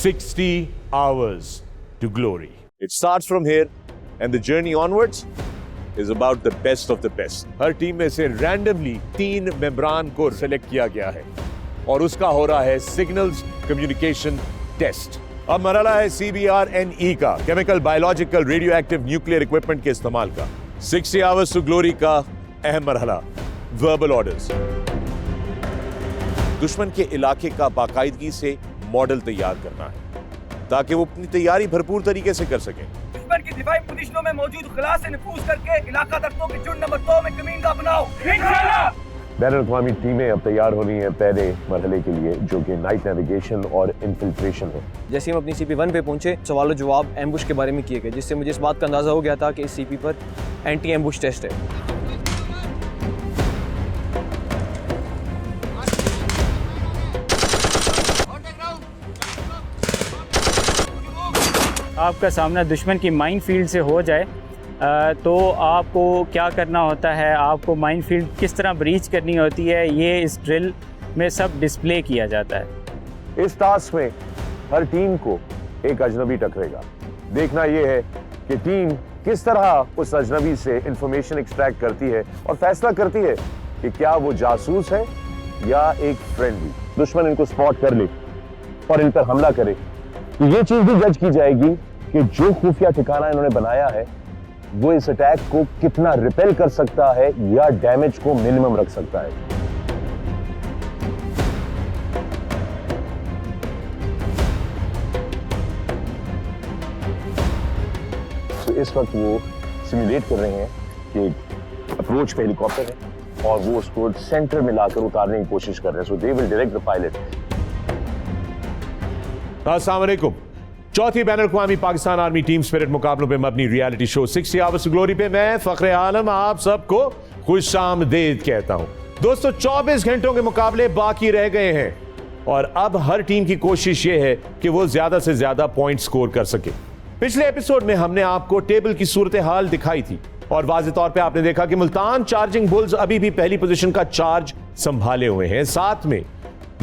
60 hours to glory. It starts from here and the journey onwards is about the best of the best. Her team में से randomly 3 मेंबरान को select किया गया है और उसका हो रहा है सिग्नल्स कम्युनिकेशन टेस्ट। अब मरहला है CBRNE का, chemical biological radio active nuclear equipment के इस्तेमाल का। 60 आवर्स टू ग्लोरी का अहम मरहला, वर्बल ऑर्डर्स। दुश्मन के इलाके का बाकायदगी से मॉडल तैयार करना है ताकि वो अपनी तैयारी भरपूर तरीके से कर सकें। दुश्मन की दिफाई पोजीशनों में मौजूद खला से नफूज करके इलाका दस्तों के झुंड नंबर 2 में कमींदा बनाओ इंशाल्लाह। बैनुल-अक़वामी टीमें अब तैयार हो रही हैं पहले मरहले के लिए, जो कि नाइट नेविगेशन और इन्फिल्ट्रेशन है। जैसे हम अपनी CP1 पे पहुंचे, सवाल जवाब एम्बुश के बारे में किए गए, जिससे मुझे इस बात का अंदाजा हो गया था कि इस CP पर एंटी एम्बुश टेस्ट है। आपका सामना दुश्मन की माइन फील्ड से हो जाए तो आपको क्या करना होता है, आपको माइन फील्ड किस तरह ब्रीच करनी होती है, ये इस ड्रिल में सब डिस्प्ले किया जाता है। इस टास्क में हर टीम को एक अजनबी टकरेगा। देखना यह है कि टीम किस तरह उस अजनबी से इंफॉर्मेशन एक्सट्रैक्ट करती है और फैसला करती है कि क्या वो जासूस है या एक फ्रेंडली। दुश्मन इनको स्पॉट कर ले और इन पर हमला करे तो ये चीज भी जज की जाएगी कि जो खुफिया ठिकाना इन्होंने बनाया है वो इस अटैक को कितना रिपेल कर सकता है या डैमेज को मिनिमम रख सकता है। तो इस वक्त वो सिमुलेट कर रहे हैं कि अप्रोच पे हेलीकॉप्टर है और वो उसको सेंटर में लाकर उतारने की कोशिश कर रहे हैं। So they will direct the pilot. अस्सलाम वालेकुम। चौथी बैनुल-अक़वामी पाकिस्तान आर्मी टीम स्पिरिट मुकाबलों पे मबनी reality show 60 hours to glory पे मैं फखरे आलम आप सबको खुशामदीद कहता हूं। दोस्तों 24 घंटों के मुकाबले बाकी रह गए हैं और अब हर टीम की कोशिश यह है कि वो ज्यादा से ज्यादा पॉइंट स्कोर कर सके। पिछले एपिसोड में हमने आपको टेबल की सूरत हाल दिखाई थी और वाज़ेह तौर पे आपने देखा कि मुल्तान चार्जिंग बुल्स अभी भी पहली पोजीशन का चार्ज संभाले हुए हैं, साथ में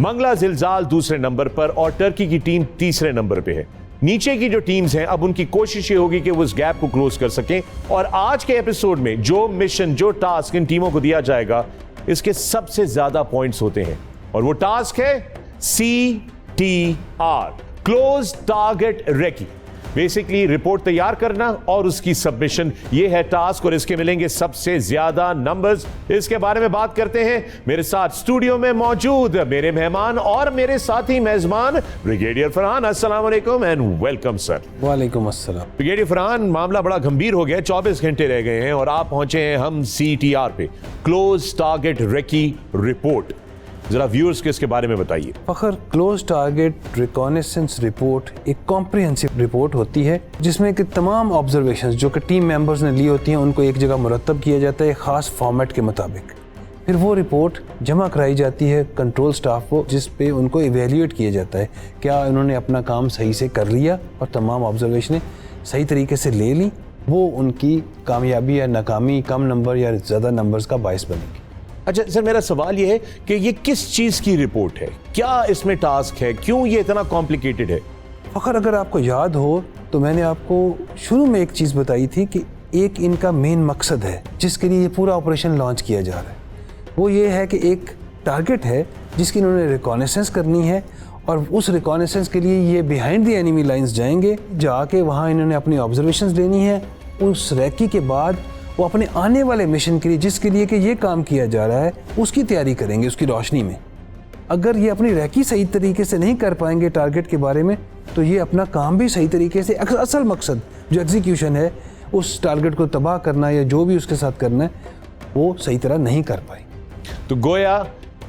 मंगला जिलजाल दूसरे नंबर पर और टर्की की टीम तीसरे नंबर पे है। नीचे की जो टीम्स हैं अब उनकी कोशिश ये होगी कि वो उस गैप को क्लोज कर सकें और आज के एपिसोड में जो मिशन, जो टास्क इन टीमों को दिया जाएगा, इसके सबसे ज्यादा पॉइंट्स होते हैं और वो टास्क है CTR, close target recce. Basically report तैयार करना और उसकी सबमिशन, ये है टास्क और इसके मिलेंगे सबसे ज्यादा नंबर्स। इसके बारे में बात करते हैं। मेरे साथ स्टूडियो में मौजूद मेरे मेहमान और मेरे साथी मेजबान ब्रिगेडियर फरहान। अस्सलाम वालेकुम एंड वेलकम सर। वालेकुम अस्सलाम। ब्रिगेडियर फरहान, मामला बड़ा गंभीर हो गया, 24 घंटे रह गए हैं और आप पहुंचे हैं हम CTR पे, क्लोज टारगेट रेकी रिपोर्ट। जरा व्यूअर्स के इसके बारे में बताइए। फखर, क्लोज टारगेट रिकॉनेसेंस रिपोर्ट एक कॉम्प्रिहेंसिव रिपोर्ट होती है जिसमें कि तमाम ऑब्जर्वेशंस जो कि टीम मेंबर्स ने ली होती हैं उनको एक जगह मुरतब किया जाता है एक खास फॉर्मेट के मुताबिक। फिर वो रिपोर्ट जमा कराई जाती है कंट्रोल स्टाफ को, जिस पे उनको इवेल्यूएट किया जाता है क्या उन्होंने अपना काम सही से कर लिया और तमाम ऑब्जर्वेशनें सही तरीके से ले ली। वो उनकी कामयाबी या नाकामी, कम नंबर या ज़्यादा नंबर्स का बायस बनेगी। अच्छा सर, मेरा सवाल यह है कि ये किस चीज की रिपोर्ट है, क्या इसमें टास्क है, क्यों ये इतना कॉम्प्लिकेटेड है? फखर, अगर आपको याद हो तो मैंने आपको शुरू में एक चीज़ बताई थी कि एक इनका मेन मकसद है जिसके लिए ये पूरा ऑपरेशन लॉन्च किया जा रहा है। वो ये है कि एक टारगेट है जिसकी इन्होंने रिकॉनेसेंस करनी है और उस रिकॉनेसेंस के लिए ये बिहाइंड द एनिमी लाइंस जाएंगे, जाके वहाँ इन्होंने अपनी ऑब्जर्वेशंस लेनी है। उस रैकी के बाद वो अपने आने वाले मिशन के लिए, जिसके लिए कि ये काम किया जा रहा है, उसकी तैयारी करेंगे उसकी रोशनी में। अगर ये अपनी रैकी सही तरीके से नहीं कर पाएंगे टारगेट के बारे में तो ये अपना काम भी सही तरीके से, असल मकसद जो एग्जीक्यूशन है उस टारगेट को तबाह करना या जो भी उसके साथ करना है, वो सही तरह नहीं कर पाएंगे। तो गोया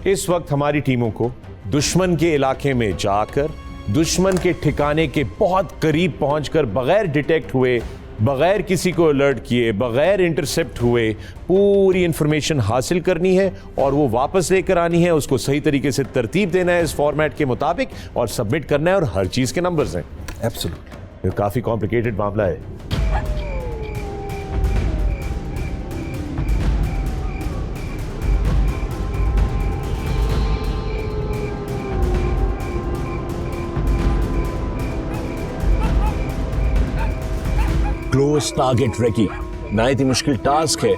इस वक्त हमारी टीमों को दुश्मन के इलाके में जाकर, दुश्मन के ठिकाने के बहुत करीब पहुंचकर, बगैर डिटेक्ट हुए, बगैर किसी को अलर्ट किए, बगैर इंटरसेप्ट हुए पूरी इंफॉर्मेशन हासिल करनी है और वो वापस लेकर आनी है, उसको सही तरीके से तरतीब देना है इस फॉर्मेट के मुताबिक और सबमिट करना है और हर चीज़ के नंबर्स हैं। एब्सोल्युटली। काफ़ी कॉम्प्लिकेटेड मामला है। क्लोज टारगेट रेकी नहायत ही मुश्किल टास्क है।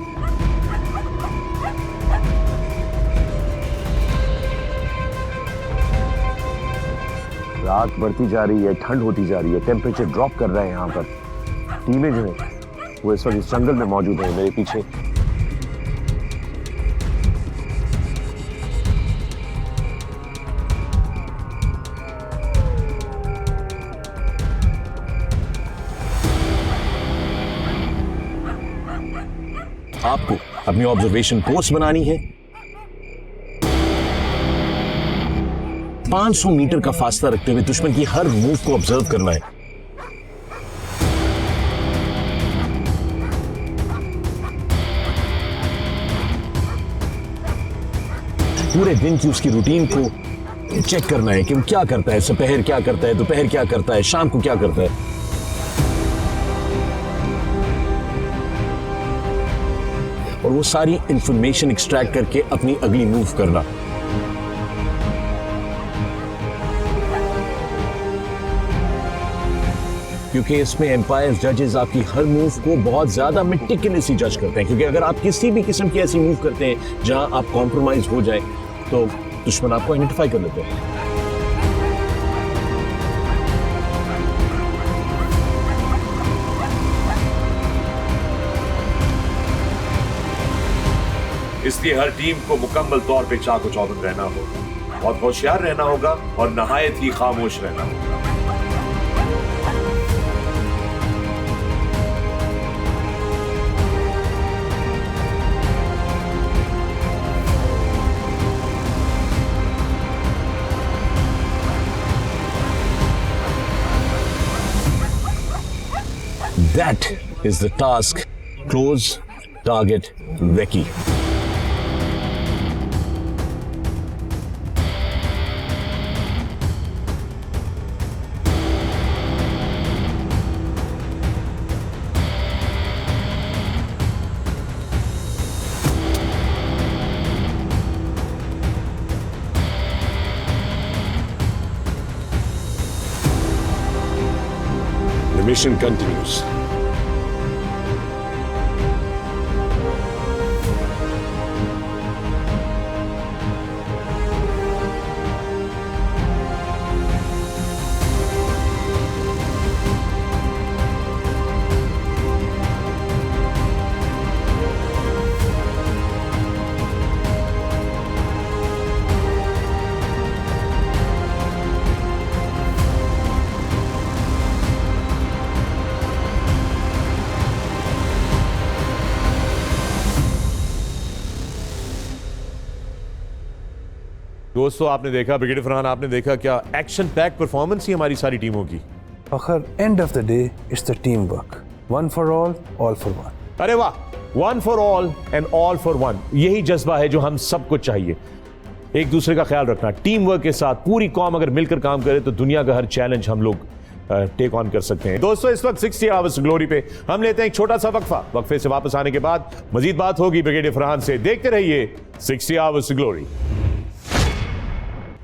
रात बढ़ती जा रही है, ठंड होती जा रही है, टेम्परेचर ड्रॉप कर रहा है। यहाँ पर टीमें जो है वो इस वक्त इस जंगल में मौजूद है मेरे पीछे। आपको अपनी ऑब्जर्वेशन कोर्स बनानी है। 500 मीटर का फासला रखते हुए दुश्मन की हर मूव को ऑब्जर्व करना है। पूरे दिन की उसकी रूटीन को चेक करना है कि वो क्या करता है, दोपहर क्या करता है, दोपहर क्या करता है, शाम को क्या करता है। और वो सारी इंफॉर्मेशन एक्सट्रैक्ट करके अपनी अगली मूव करना। क्योंकि इसमें एम्पायर जजेस आपकी हर मूव को बहुत ज्यादा मेटिकुलसली जज करते हैं, क्योंकि अगर आप किसी भी किस्म की ऐसी मूव करते हैं जहां आप कॉम्प्रोमाइज हो जाए तो दुश्मन आपको आइडेंटिफाई कर लेते हैं। इसलिए हर टीम को मुकम्मल तौर पे चाको चौबंद रहना होगा, बहुत होशियार रहना होगा और नहायत ही खामोश रहना होगा। That is the task. Close target recce. The mission continues. दोस्तों आपने देखा, ब्रिगेडियर फरहान आपने देखा, क्या एक्शन पैक परफॉर्मेंस ही हमारी सारी टीमों की। फखर, end of the day it's the team work, one for all for one. अरे वाह, one for all and all for one, यही जज्बा है जो हम सबको चाहिए। एक दूसरे का ख्याल रखना, टीम वर्क के साथ पूरी कौम अगर मिलकर काम करे तो दुनिया का हर चैलेंज हम लोग टेक ऑन कर सकते हैं। दोस्तों इस वक्त 60 आवर्स ग्लोरी पे हम लेते हैं एक छोटा सा वक्फा। वक्फे से वापस आने के बाद मजीद बात होगी ब्रिगेडियर फरहान से। देखते रहिए 60 hours glory.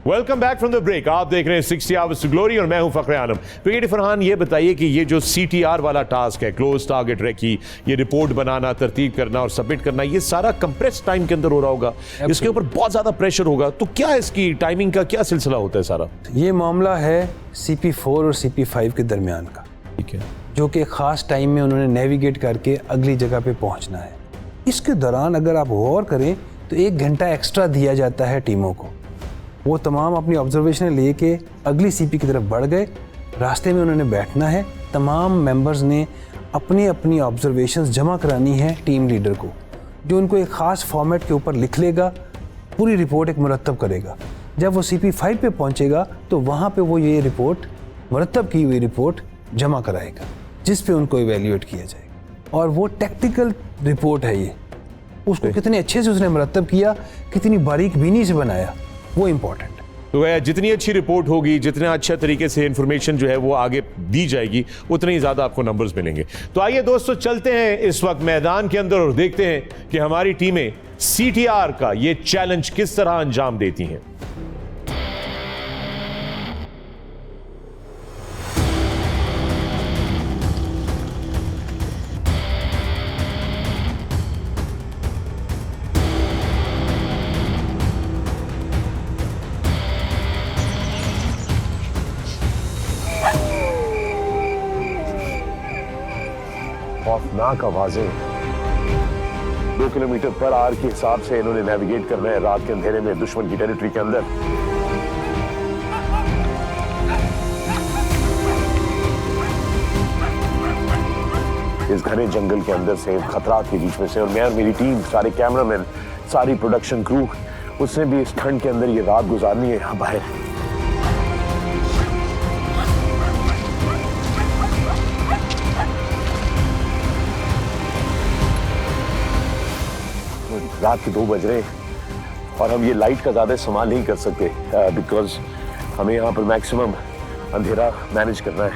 Welcome back from the break. आप देख रहे हैं 60 आवर्स टू ग्लोरी और मैं हूं फखरे आलम। ब्रिगेडियर फरहान, ये बताइए कि ये जो CTR वाला टास्क है, क्लोज टारगेट रेकी, ये रिपोर्ट बनाना, तरतीब करना और सबमिट करना, ये सारा कंप्रेस टाइम के अंदर हो रहा होगा, इसके ऊपर बहुत ज्यादा प्रेशर होगा, तो क्या इसकी टाइमिंग का क्या सिलसिला होता है सारा? ये मामला है CP4 और CP5 के दरमियान का, ठीक है, जो कि खास टाइम में उन्होंने नेविगेट करके अगली जगह पे पहुंचना है। इसके दौरान अगर आप गौर करें तो 1 घंटा एक्स्ट्रा दिया जाता है टीमों को। वो तमाम अपनी ऑब्जर्वेशन लेके अगली CP की तरफ बढ़ गए। रास्ते में उन्होंने बैठना है, तमाम मेंबर्स ने अपनी अपनी ऑब्जर्वेशंस जमा करानी है टीम लीडर को, जो उनको एक ख़ास फॉर्मेट के ऊपर लिख लेगा, पूरी रिपोर्ट एक मुरतब करेगा। जब वो CP5 पे पहुंचेगा तो वहाँ पे वो ये रिपोर्ट, मुरतब की हुई रिपोर्ट जमा कराएगा, जिस पे उनको इवेल्यूएट किया जाएगा। और वो टेक्निकल रिपोर्ट है, ये उसको कितने अच्छे से उसने मुरतब किया, कितनी बारीक बीनी से बनाया, वो इम्पोर्टेंट। तो जितनी अच्छी रिपोर्ट होगी, जितना अच्छा तरीके से इंफॉर्मेशन जो है वो आगे दी जाएगी, उतने ही ज्यादा आपको नंबर्स मिलेंगे। तो आइए दोस्तों चलते हैं इस वक्त मैदान के अंदर और देखते हैं कि हमारी टीमें CTR का ये चैलेंज किस तरह अंजाम देती हैं। खौफनाक आवाजें। 2 किलोमीटर पर आवर के हिसाब से इन्होंने नेविगेट करना है रात के अंधेरे में दुश्मन की टेरिटरी के अंदर। इस घने जंगल के अंदर से, खतरात के बीच में से, और मैं और मेरी टीम, सारे कैमरामैन, सारी प्रोडक्शन क्रू, उसने भी इस ठंड के अंदर ये रात गुजारनी है यहाँ बाहर। रात के 2 बज रहे हैं और हम ये लाइट का ज्यादा इस्तेमाल नहीं कर सकते बिकॉज हमें यहाँ पर मैक्सिमम अंधेरा मैनेज करना है।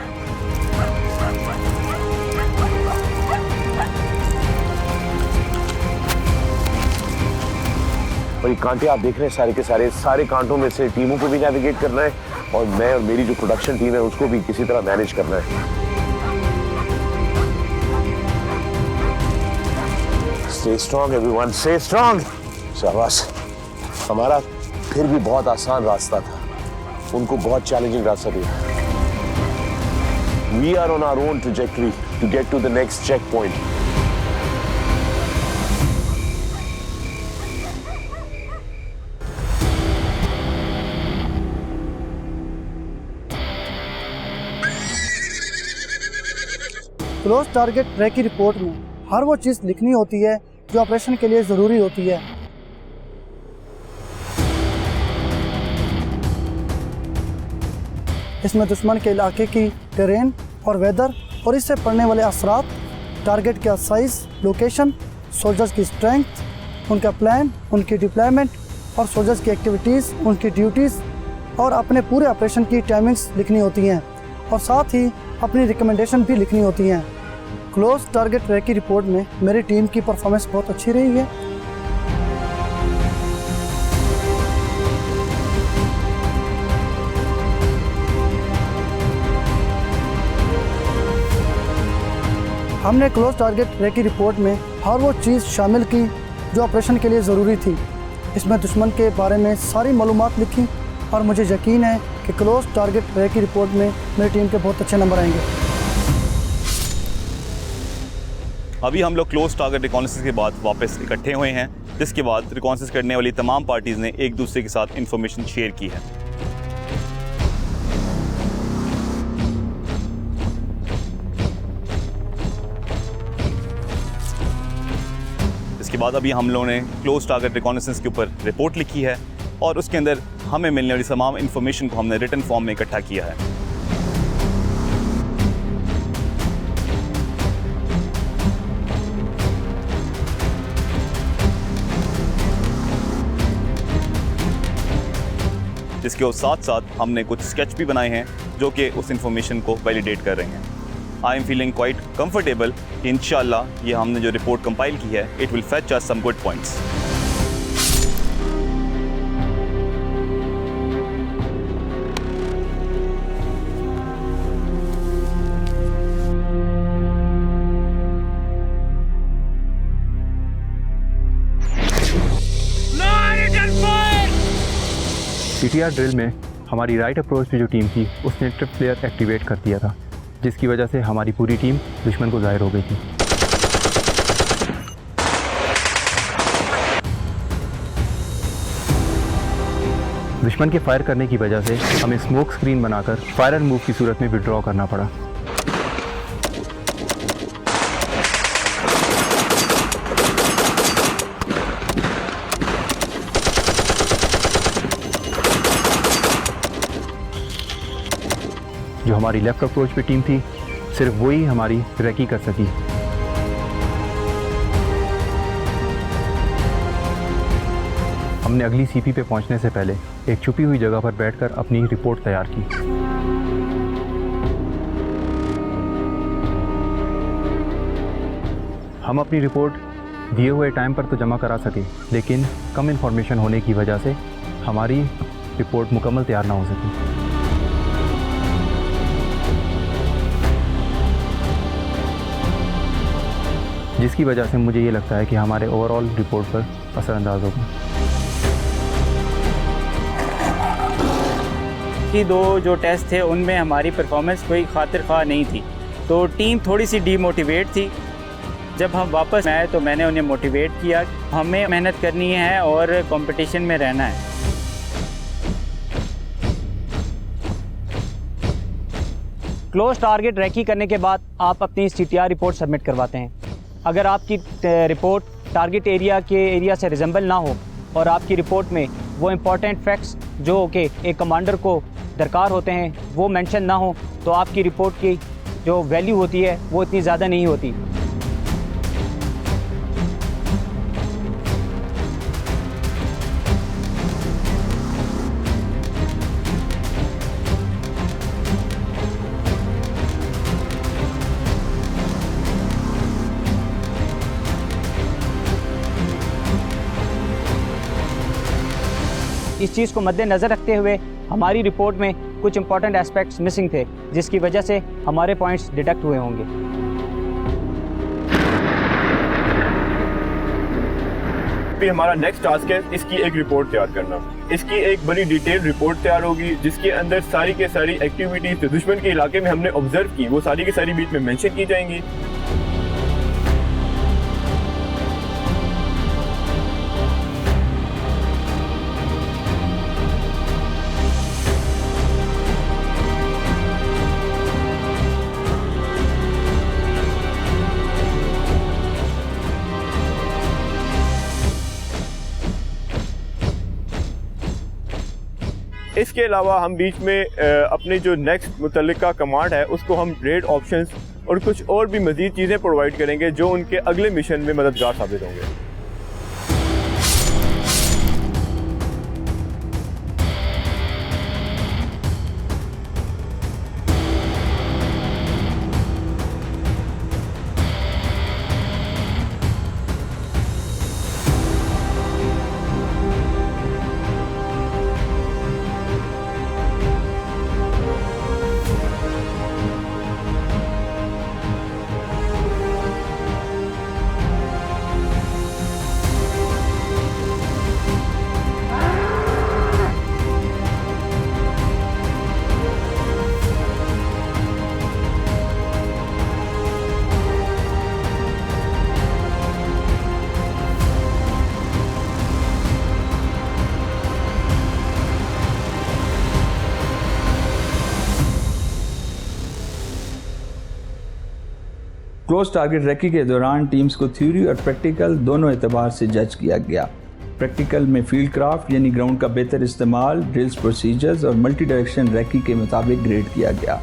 और ये कांटे आप देख रहे हैं सारे के सारे कांटों में से टीमों को भी नेविगेट करना है और मैं और मेरी जो प्रोडक्शन टीम है उसको भी किसी तरह मैनेज करना है। Stay strong everyone, stay strong. शाबाश। हमारा फिर भी बहुत आसान रास्ता था, उनको बहुत चैलेंजिंग रास्ता दिया। We are on our own trajectory to get to the next checkpoint. Close target track की रिपोर्ट में हर वो चीज़ लिखनी होती है जो ऑपरेशन के लिए ज़रूरी होती है। इसमें दुश्मन के इलाके की टेरेन और वेदर और इससे पड़ने वाले असरात, टारगेट का साइज़, लोकेशन, सोल्जर्स की स्ट्रेंथ, उनका प्लान, उनकी डिप्लॉयमेंट और सोल्जर्स की एक्टिविटीज़, उनकी ड्यूटीज़ और अपने पूरे ऑपरेशन की टाइमिंग्स लिखनी होती हैं और साथ ही अपनी रिकमेंडेशन भी लिखनी होती हैं। क्लोज टारगेट ट्रैक की रिपोर्ट में मेरी टीम की परफॉर्मेंस बहुत अच्छी रही है। हमने क्लोज टारगेट ट्रैक की रिपोर्ट में हर वो चीज़ शामिल की जो ऑपरेशन के लिए ज़रूरी थी। इसमें दुश्मन के बारे में सारी मालूमात लिखी और मुझे यकीन है कि क्लोज टारगेट ट्रैक की रिपोर्ट में मेरी टीम के बहुत अच्छे नंबर आएंगे। अभी हम लोग क्लोज टारगेट रिकॉनेसेंस के बाद वापस इकट्ठे हुए हैं, जिसके बाद रिकॉनेसेंस करने वाली तमाम पार्टीज़ ने एक दूसरे के साथ इंफॉर्मेशन शेयर की है। इसके बाद अभी हम लोगों ने क्लोज टारगेट रिकॉनेसेंस के ऊपर रिपोर्ट लिखी है और उसके अंदर हमें मिलने वाली तमाम इंफॉर्मेशन को हमने रिटन फॉर्म में इकट्ठा किया है। जिसके साथ साथ हमने कुछ स्केच भी बनाए हैं जो कि उस इंफॉर्मेशन को वैलिडेट कर रहे हैं। I am feeling quite comfortable कि इंशाल्लाह ये हमने जो रिपोर्ट कंपाइल की है, it will fetch us some good points. CTR drill में हमारी राइट अप्रोच पे जो टीम थी उसने ट्रिप प्लेयर एक्टिवेट कर दिया था, जिसकी वजह से हमारी पूरी टीम दुश्मन को ज़ाहिर हो गई थी। दुश्मन के फायर करने की वजह से हमें स्मोक स्क्रीन बनाकर फायर एंड मूव की सूरत में विड्रॉ करना पड़ा। जो हमारी लेफ्ट अप्रोच पे टीम थी, सिर्फ वही हमारी रेकी कर सकी। हमने अगली सीपी पे पहुंचने से पहले एक छुपी हुई जगह पर बैठकर अपनी रिपोर्ट तैयार की। हम अपनी रिपोर्ट दिए हुए टाइम पर तो जमा करा सके, लेकिन कम इंफॉर्मेशन होने की वजह से हमारी रिपोर्ट मुकम्मल तैयार ना हो सकी। जिसकी वजह से मुझे ये लगता है कि हमारे ओवरऑल रिपोर्ट पर असरअंदाज होगा। कि 2 जो टेस्ट थे उनमें हमारी परफॉर्मेंस कोई खातिर ख्वाह नहीं थी, तो टीम थोड़ी सी डीमोटिवेट थी जब हम वापस आए तो मैंने उन्हें मोटिवेट किया, हमें मेहनत करनी है और कंपटीशन में रहना है। क्लोज टारगेट रैकी करने के बाद आप अपनी CTR रिपोर्ट सबमिट करवाते हैं। अगर आपकी रिपोर्ट टारगेट एरिया से रिजेंबल ना हो और आपकी रिपोर्ट में वो इम्पॉर्टेंट फैक्ट्स जो कि एक कमांडर को दरकार होते हैं वो मेंशन ना हो, तो आपकी रिपोर्ट की जो वैल्यू होती है वो इतनी ज़्यादा नहीं होती। इस चीज़ को मद्देनज़र रखते हुए हमारी रिपोर्ट में कुछ इंपॉर्टेंट एस्पेक्ट्स मिसिंग थे, जिसकी वजह से हमारे पॉइंट्स डिडक्ट हुए होंगे। भी हमारा नेक्स्ट टास्क है इसकी एक रिपोर्ट तैयार करना। इसकी एक बड़ी डिटेल रिपोर्ट तैयार होगी जिसके अंदर सारी के सारी एक्टिविटीज जो दुश्मन के इलाके में हमने ऑब्जर्व की वो सारी की सारी बीच में मेंशन की जाएंगी। इसके अलावा हम बीच में अपने जो नेक्स्ट मुतल्लिका कमांड है उसको हम रेड ऑप्शंस और कुछ और भी मज़ीद चीज़ें प्रोवाइड करेंगे जो उनके अगले मिशन में मददगार साबित होंगे। क्लोज टारगेट रैकी के दौरान टीम्स को थ्योरी और प्रैक्टिकल दोनों एतबार से जज किया गया। प्रैक्टिकल में फील्ड क्राफ्ट यानी ग्राउंड का बेहतर इस्तेमाल, ड्रिल्स, प्रोसीजर्स और मल्टी डायरेक्शन रैकी के मुताबिक ग्रेड किया गया।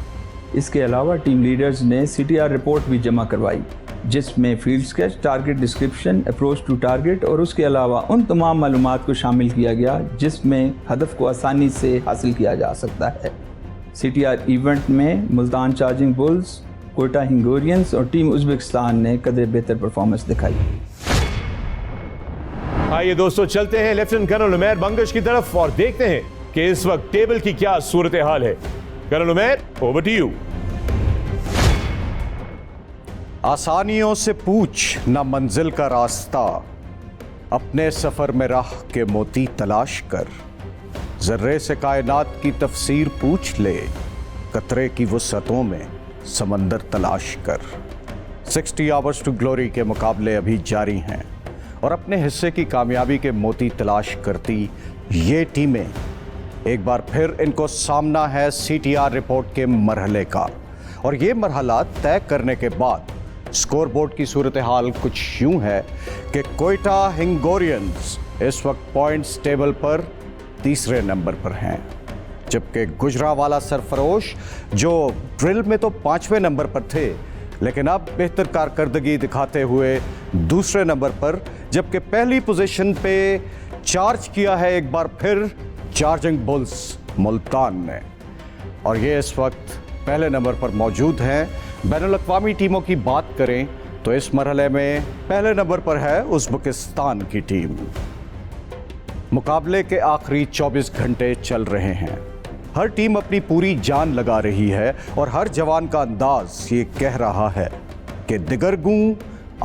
इसके अलावा टीम लीडर्स ने CTR रिपोर्ट भी जमा करवाई जिसमें field sketch, target description, approach to target और उसके अलावा उन तमाम मालूमात को शामिल किया गया जिसमें हदफ को आसानी से हासिल किया जा सकता है। CTR इवेंट में मुल्तान चार्जिंग बुल्स, कोयटा हिंगोरियंस और टीम उज़्बेकिस्तान ने कदर बेहतर परफॉर्मेंस दिखाई। आइए दोस्तों चलते हैं लेफ्टिनेंट कर्नल उमैर बंगश की तरफ और देखते हैं कि इस वक्त टेबल की क्या सूरत हाल है। Colonel Umair, over to you. आसानियों से पूछ न मंजिल का रास्ता, अपने सफर में राह के मोती तलाश कर, जर्रे से कायनात की तफसीर पूछ ले, कतरे की वुसअतों में समंदर तलाश कर। 60 आवर्स टू ग्लोरी के मुकाबले अभी जारी हैं और अपने हिस्से की कामयाबी के मोती तलाश करती ये टीमें, एक बार फिर इनको सामना है CTR रिपोर्ट के मरहले का। और ये मरहला तय करने के बाद स्कोरबोर्ड की सूरत हाल कुछ यूं है कि कोयटा हिंगोरियंस इस वक्त पॉइंट्स टेबल पर तीसरे नंबर पर हैं, जबकि गुजरावाला सरफरोश जो ड्रिल में तो 5वें नंबर पर थे लेकिन अब बेहतर कारकर्दगी दिखाते हुए दूसरे नंबर पर, जबकि पहली पोजीशन पे चार्ज किया है एक बार फिर चार्जिंग बुल्स मुल्तान ने और ये इस वक्त पहले नंबर पर मौजूद हैं। बैनुल-अक़वामी टीमों की बात करें तो इस मरहले में पहले नंबर पर है उज़्बेकिस्तान की टीम। मुकाबले के आखिरी 24 घंटे चल रहे हैं, हर टीम अपनी पूरी जान लगा रही है और हर जवान का अंदाज ये कह रहा है कि दिगरगूं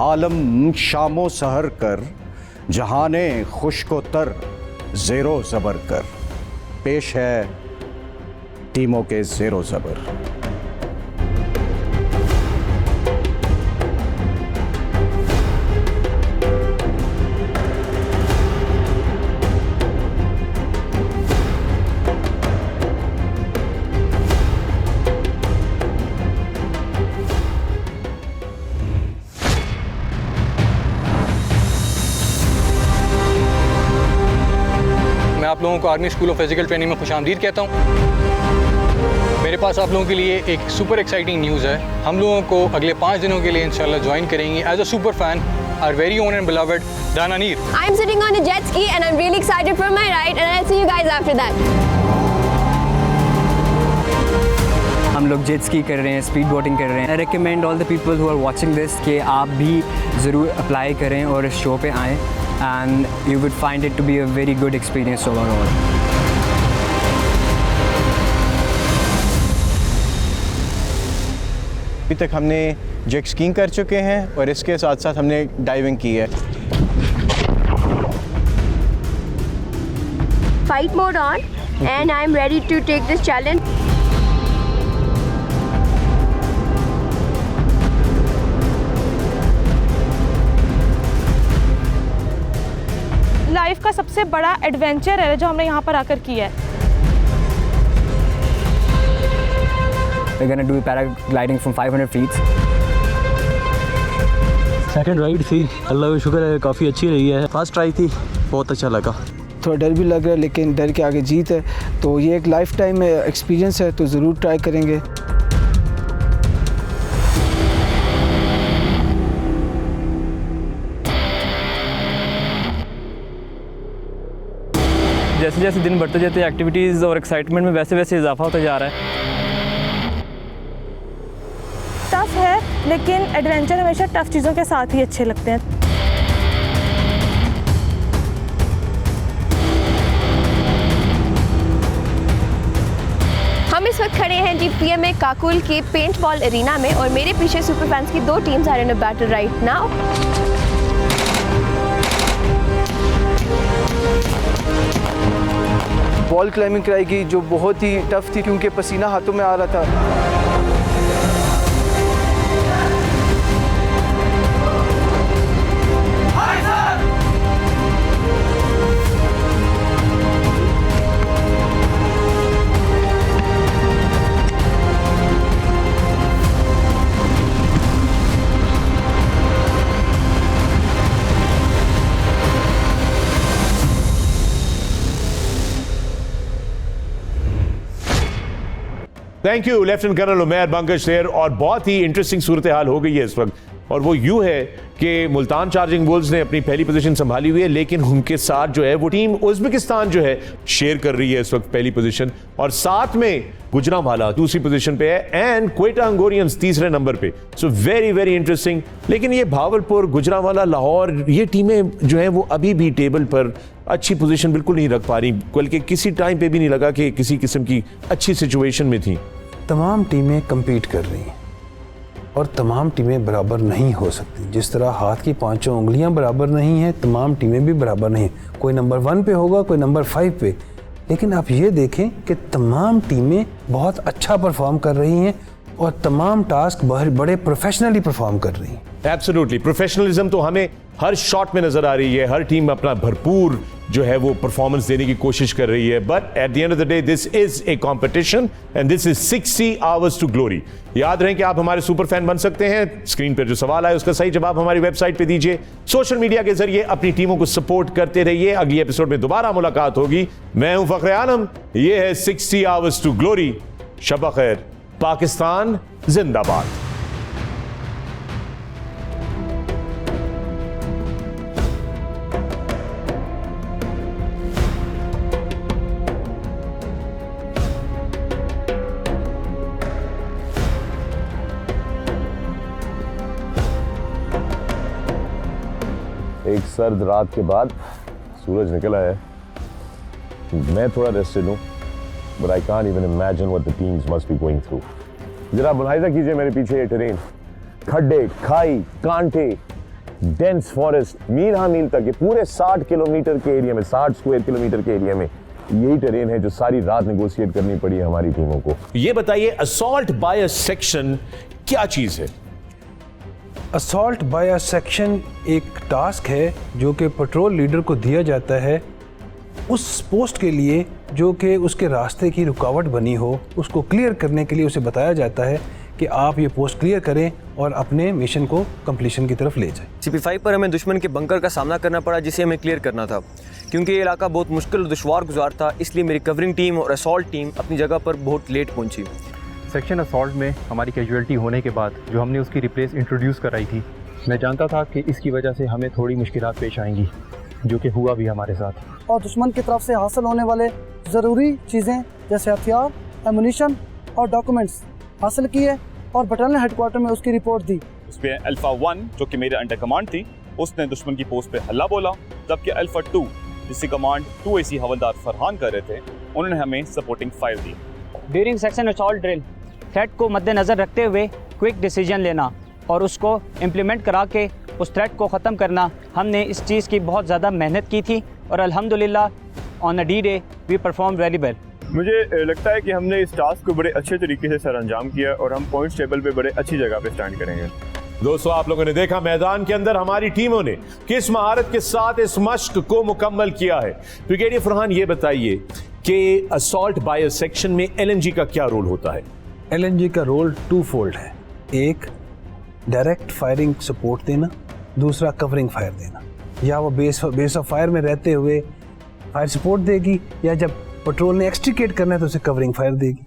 आलम शामो सहर कर, जहाने खुश्को तर ज़ेरो ज़बर कर। पेश है टीमों के ज़ेरो ज़बर। आप लोगों को army school of physical training में खुशामदीद कहता हूँ। मेरे पास आप लोगों के लिए एक सुपर एक्साइटिंग न्यूज़ है। हम लोगों को अगले 5 दिनों के लिए इंशाल्लाह ज्वाइन करेंगे as a super fan our very own and beloved Dana Neer. I'm sitting on a jet ski and I'm really excited for my ride and I'll see you guys after that. हम लोग jet ski कर रहे हैं, speed boating कर रहे हैं। I recommend all the people who are watching this कि आप भी ज़रूर अप्लाई करें और इस शो पे आएँ and you would find it to be a very good experience overall. अभी तक हमने जेट स्कीइंग कर चुके हैं और इसके साथ साथ हमने डाइविंग की है। Fight mode on and I'm ready to take this challenge. Life का सबसे बड़ा एडवेंचर है जो हमने यहाँ पर आकर किया है। We're gonna do paragliding from 500 feet. Second ride थी, अल्लाह का शुक्र है काफ़ी अच्छी रही है। फर्स्ट ट्राई थी, बहुत अच्छा लगा। थोड़ा डर भी लग रहा है लेकिन डर के आगे जीत है, तो ये एक लाइफ टाइम एक्सपीरियंस है, तो ज़रूर ट्राई करेंगे। जैसे जैसे दिन बढ़ते जाते एक्टिविटीज़ और एक्साइटमेंट में वैसे वैसे इजाफा होता जा रहा है। टफ है लेकिन एडवेंचर हमेशा टफ चीज़ों के साथ ही अच्छे लगते हैं। हम इस वक्त खड़े हैं जीपीएम में काकुल के पेंट बॉल एरिना में और मेरे पीछे सुपर फैंस की 2 teams are in a battle right now. Wall climbing कराई गई जो बहुत ही टफ थी क्योंकि पसीना हाथों में आ रहा था। Thank you lieutenant colonel Umair Bangash शेर। और बहुत ही इंटरेस्टिंग सूरत हाल हो गई है इस वक्त, और वो यूं है कि मुल्तान चार्जिंग बुल्स ने अपनी पहली पोजीशन संभाली हुई है, लेकिन उनके साथ जो है वो टीम उज़्बेकिस्तान जो है शेयर कर रही है इस वक्त पहली पोजीशन, और साथ में गुजरांवाला दूसरी पोजीशन पे है एंड क्वेटा हंगोरियंस तीसरे नंबर पे। So very very interesting. लेकिन ये भावलपुर, गुजरांवाला, लाहौर, ये टीमें जो है वो अभी भी टेबल पर अच्छी पोजीशन बिल्कुल नहीं रख पा रही, बल्कि किसी टाइम पे भी नहीं लगा कि किसी किस्म की अच्छी सिचुएशन में थी। तमाम टीमें कम्पीट कर रही हैं और तमाम टीमें बराबर नहीं हो सकती। जिस तरह हाथ की 5 उंगलियां बराबर नहीं हैं, तमाम टीमें भी बराबर नहीं हैं। कोई नंबर 1 पे होगा, कोई नंबर 5 पे। लेकिन आप ये देखें कि तमाम टीमें बहुत अच्छा परफॉर्म कर रही हैं और तमाम टास्क बड़े प्रोफेशनली परफॉर्म कर रही हैं। एब्सोल्युटली, प्रोफेशनलिज्म तो हमें हर शॉट में नजर आ रही है। हर टीम अपना भरपूर जो है वो परफॉर्मेंस देने की कोशिश कर रही है, but at the end of the day this is a competition and this is 60 hours to glory. याद रहे कि आप हमारे सुपर फैन बन सकते हैं। स्क्रीन पर जो सवाल आए उसका सही जवाब हमारी वेबसाइट पे दीजिए। सोशल मीडिया के जरिए अपनी टीमों को सपोर्ट करते रहिए। अगली एपिसोड में दोबारा मुलाकात होगी। मैं हूं फखरे आलम, ये है 60 आवर्स टू ग्लोरी। शब खैर, पाकिस्तान जिंदाबाद। एक सर्द रात के बाद सूरज निकला है। मैं थोड़ा रेस्टेड हूँ, but I can't even imagine what the teams must be going through. जरा मुलाहिजा कीजिए मेरे पीछे ये टेरेन, खड्डे, खाई, कांटे, डेंस फॉरेस्ट, मील हाँ मील तक, ये पूरे 60 किलोमीटर के एरिया में, 60 स्क्वायर किलोमीटर के एरिया में यही टेरेन है जो सारी रात नेगोशिएट करनी पड़ी है हमारी टीमों को। ये बताइए, असॉल्ट बाय अ सेक्शन क्या चीज है? असॉल्ट बाय अ सेक्शन एक टास्क है जो कि पेट्रोल लीडर को दिया जाता है उस पोस्ट के लिए जो कि उसके रास्ते की रुकावट बनी हो। उसको क्लियर करने के लिए उसे बताया जाता है कि आप ये पोस्ट क्लियर करें और अपने मिशन को कंप्लीशन की तरफ ले जाएं। CP5 पर हमें दुश्मन के बंकर का सामना करना पड़ा जिसे हमें क्लियर करना था। क्योंकि ये इलाका बहुत मुश्किल और दुश्वार गुजार था, इसलिए मेरी कवरिंग टीम और असॉल्ट टीम अपनी जगह पर बहुत लेट पहुंची। सेक्शन असॉल्ट में हमारी कैजुअलिटी होने के बाद जो हमने उसकी रिप्लेस इंट्रोड्यूस कराई थी, मैं जानता था कि इसकी वजह से हमें थोड़ी मुश्किलात पेश आएंगी, जो कि हुआ भी हमारे साथ। और दुश्मन की तरफ से हासिल होने वाले ज़रूरी चीज़ें जैसे हथियार, एमुनिशन और डॉक्यूमेंट्स हासिल किए और बटालियन हेडक्वार्टर में उसकी रिपोर्ट दी। उसमें अल्फा 1 जो कि मेरे अंडर कमांड थी, उसने दुश्मन की पोस्ट पे हल्ला बोला, जबकि अल्फा 2 जिसकी कमांड 2AC हवलदार फरहान कर रहे थे, उन्होंने हमें सपोर्टिंग फायर दी। During section assault drill threat को मद्देनज़र रखते हुए क्विक डिसीजन लेना और उसको इम्प्लीमेंट करा के उस थ्रेट को ख़त्म करना, हमने इस चीज़ की बहुत ज़्यादा मेहनत की थी और अल्हम्दुलिल्लाह on a D day we perform very well. मुझे लगता है कि हमने इस टास्क को बड़े अच्छे तरीके से सर अंजाम किया और हम पॉइंट्स टेबल पे बड़े अच्छी जगह पे स्टैंड करेंगे। दोस्तों, आप लोगों ने देखा मैदान के अंदर हमारी टीमों ने किस महारत के साथ इस मश्क को मुकम्मल किया है। ब्रिगेडियर फरहान, ये बताइए कि असॉल्ट बायर सेक्शन में LNG का क्या रोल होता है? LNG का रोल टू फोल्ड है। एक, डायरेक्ट फायरिंग सपोर्ट देना, दूसरा कवरिंग फायर देना। या वो बेस ऑफ फायर में रहते हुए फायर सपोर्ट देगी, या जब पेट्रोल ने एक्सट्रिकेट करना है तो उसे कवरिंग फायर देगी।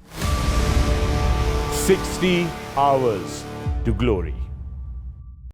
60 hours to glory.